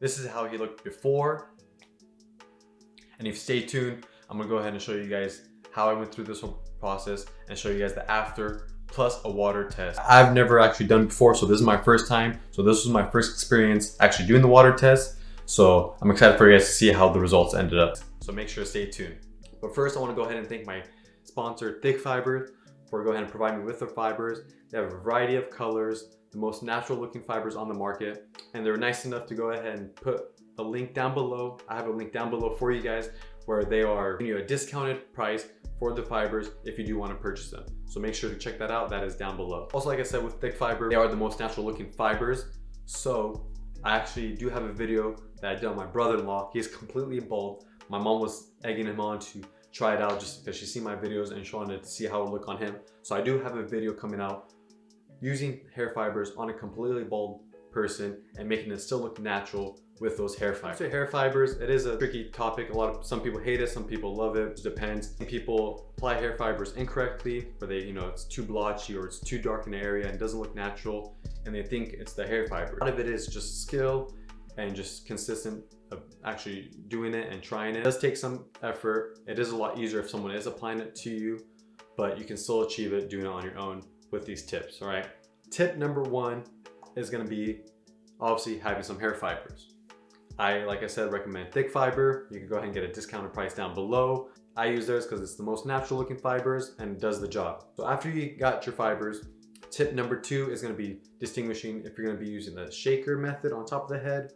This is how he looked before. And if you stay tuned, I'm gonna go ahead and show you guys how I went through this whole process and show you guys the after plus a water test. I've never actually done before, so this is my first time. So this was my first experience actually doing the water test. So I'm excited for you guys to see how the results ended up. So make sure to stay tuned. But first I wanna go ahead and thank my sponsor, ThickFiber, for go ahead and provide me with their fibers. They have a variety of colors, the most natural looking fibers on the market, and they're nice enough to go ahead and put a link down below. I have a link down below for you guys where they are giving you a discounted price for the fibers if you do want to purchase them. So make sure to check that out. That is down below. Also, like I said, with ThickFiber, they are the most natural looking fibers. So I actually do have a video that I did on my brother-in-law. He is completely bald. My mom was egging him on to try it out just because she's seen my videos and she wanted to see how it would look on him. So I do have a video coming out using hair fibers on a completely bald person and making it still look natural with those hair fibers. So hair fibers, it is a tricky topic. Some people hate it, some people love it. It depends. Some people apply hair fibers incorrectly, where they, it's too blotchy or it's too dark in the area and doesn't look natural, and they think it's the hair fiber. A lot of it is just skill and just consistent of actually doing it and trying it. It does take some effort. It is a lot easier if someone is applying it to you, but you can still achieve it doing it on your own with these tips, all right? Tip number one is gonna be obviously having some hair fibers. Like I said, recommend ThickFiber. You can go ahead and get a discounted price down below. I use theirs because it's the most natural looking fibers and does the job. So after you got your fibers, tip number two is gonna be distinguishing if you're gonna be using the shaker method on top of the head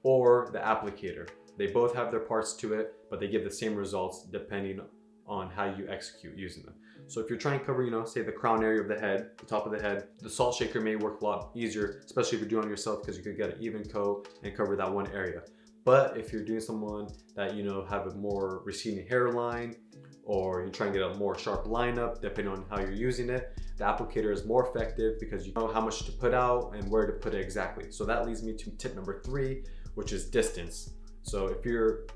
or the applicator. They both have their parts to it, but they give the same results depending on how you execute using them. So if you're trying to cover, say the crown area of the head, the top of the head, the salt shaker may work a lot easier, especially if you're doing it on yourself, because you could get an even coat and cover that one area. But if you're doing someone that, have a more receding hairline, or you're trying to get a more sharp lineup, depending on how you're using it, the applicator is more effective because you know how much to put out and where to put it exactly. So that leads me to tip number three, which is distance. So if you're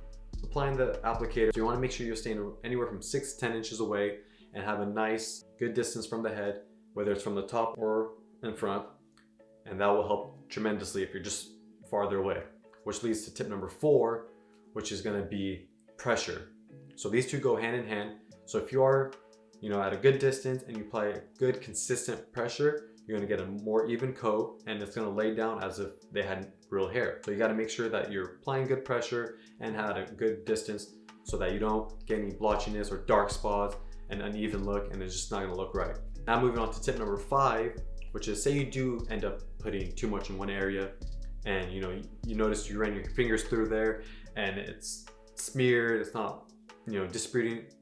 applying the applicator, you want to make sure you're staying anywhere from 6 to 10 inches away and have a nice, good distance from the head, whether it's from the top or in front. And that will help tremendously if you're just farther away. Which leads to tip number four, which is gonna be pressure. So these two go hand in hand. So if you are, at a good distance and you apply a good consistent pressure, you're gonna get a more even coat and it's gonna lay down as if they had real hair. So you gotta make sure that you're applying good pressure and at a good distance so that you don't get any blotchiness or dark spots, an uneven look, and it's just not gonna look right. Now moving on to tip number five, which is say you do end up putting too much in one area and you notice you ran your fingers through there and it's smeared, it's not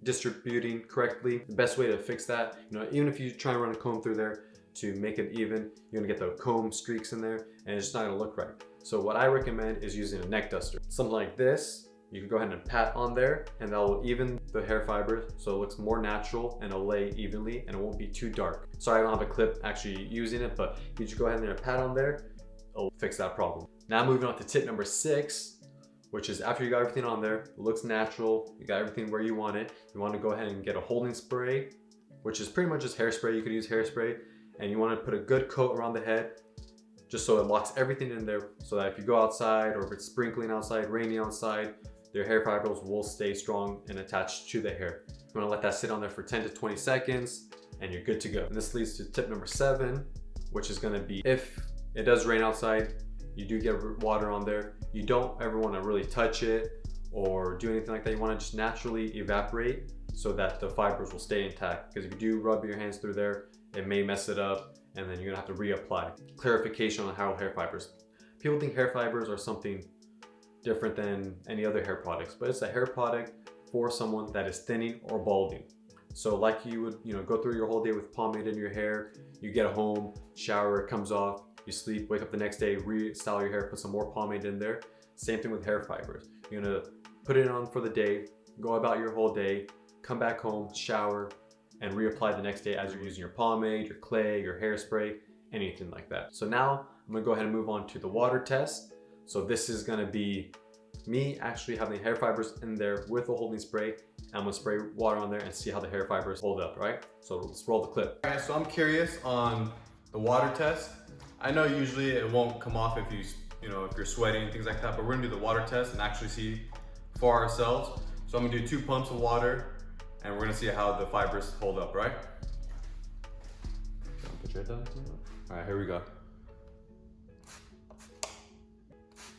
distributing correctly. The best way to fix that, even if you try and run a comb through there to make it even, you're gonna get the comb streaks in there and it's just not gonna look right. So what I recommend is using a neck duster. Something like this, you can go ahead and pat on there and that will even the hair fibers so it looks more natural and it'll lay evenly and it won't be too dark. Sorry I don't have a clip actually using it, but you just go ahead and pat on there, it'll fix that problem. Now moving on to tip number six, which is after you got everything on there, it looks natural, you got everything where you want it, you want to go ahead and get a holding spray, which is pretty much just hairspray. You could use hairspray, and you want to put a good coat around the head just so it locks everything in there so that if you go outside or if it's sprinkling outside, raining outside, their hair fibers will stay strong and attached to the hair. You want to let that sit on there for 10 to 20 seconds and you're good to go. And this leads to tip number seven, which is going to be if it does rain outside, you do get water on there, you don't ever want to really touch it or do anything like that. You want to just naturally evaporate so that the fibers will stay intact, because if you do rub your hands through there, it may mess it up and then you're gonna have to reapply. Clarification on how hair fibers. People think hair fibers are something different than any other hair products, but it's a hair product for someone that is thinning or balding. So like you would, go through your whole day with pomade in your hair, you get home, shower, it comes off, you sleep, wake up the next day, restyle your hair, put some more pomade in there. Same thing with hair fibers. You're gonna put it on for the day, go about your whole day, come back home, shower, and reapply the next day as you're using your pomade, your clay, your hairspray, anything like that. So now I'm gonna go ahead and move on to the water test. So this is gonna be me actually having the hair fibers in there with a holding spray. I'm gonna spray water on there and see how the hair fibers hold up, right? So let's roll the clip. All right, so I'm curious on the water test. I know usually it won't come off if you you know, if you're sweating and things like that. But we're gonna do the water test and actually see for ourselves. So I'm gonna do 2 pumps of water and we're gonna see how the fibers hold up, right? Put your head down. All right, here we go.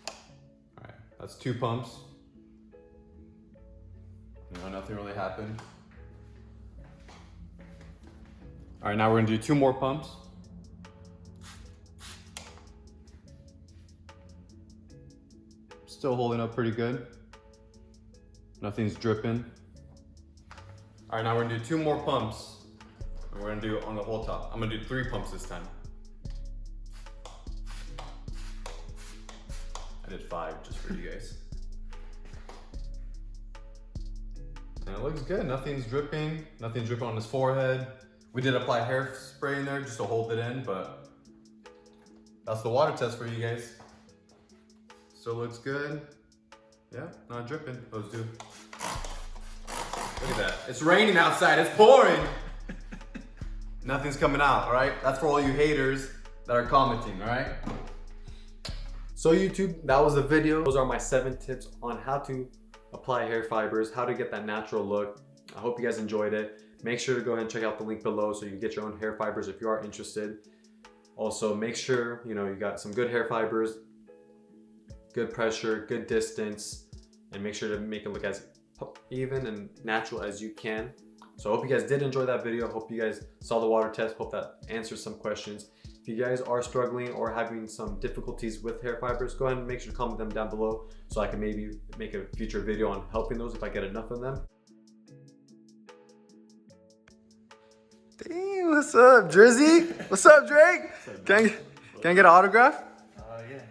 All right, that's 2 pumps. You know, nothing really happened. All right, now we're gonna do 2 more pumps. Still holding up pretty good. Nothing's dripping. All right, now we're gonna do 2 more pumps. And we're gonna do it on the whole top. I'm gonna do 3 pumps this time. I did 5 just for you guys. And it looks good, nothing's dripping. Nothing's dripping on his forehead. We did apply hairspray in there just to hold it in, but that's the water test for you guys. Still looks good. Yeah, not dripping. Let's do. Look at that. It's raining outside, it's pouring. Nothing's coming out, all right? That's for all you haters that are commenting, all right? So YouTube, that was the video. Those are my 7 tips on how to apply hair fibers, how to get that natural look. I hope you guys enjoyed it. Make sure to go ahead and check out the link below so you can get your own hair fibers if you are interested. Also, make sure you got some good hair fibers, good pressure, good distance, and make sure to make it look as even and natural as you can. So I hope you guys did enjoy that video. Hope you guys saw the water test. Hope that answers some questions. If you guys are struggling or having some difficulties with hair fibers, go ahead and make sure to comment them down below so I can maybe make a future video on helping those if I get enough of them. Damn, what's up, Drizzy? What's up, Drake? Can I get an autograph? Yeah.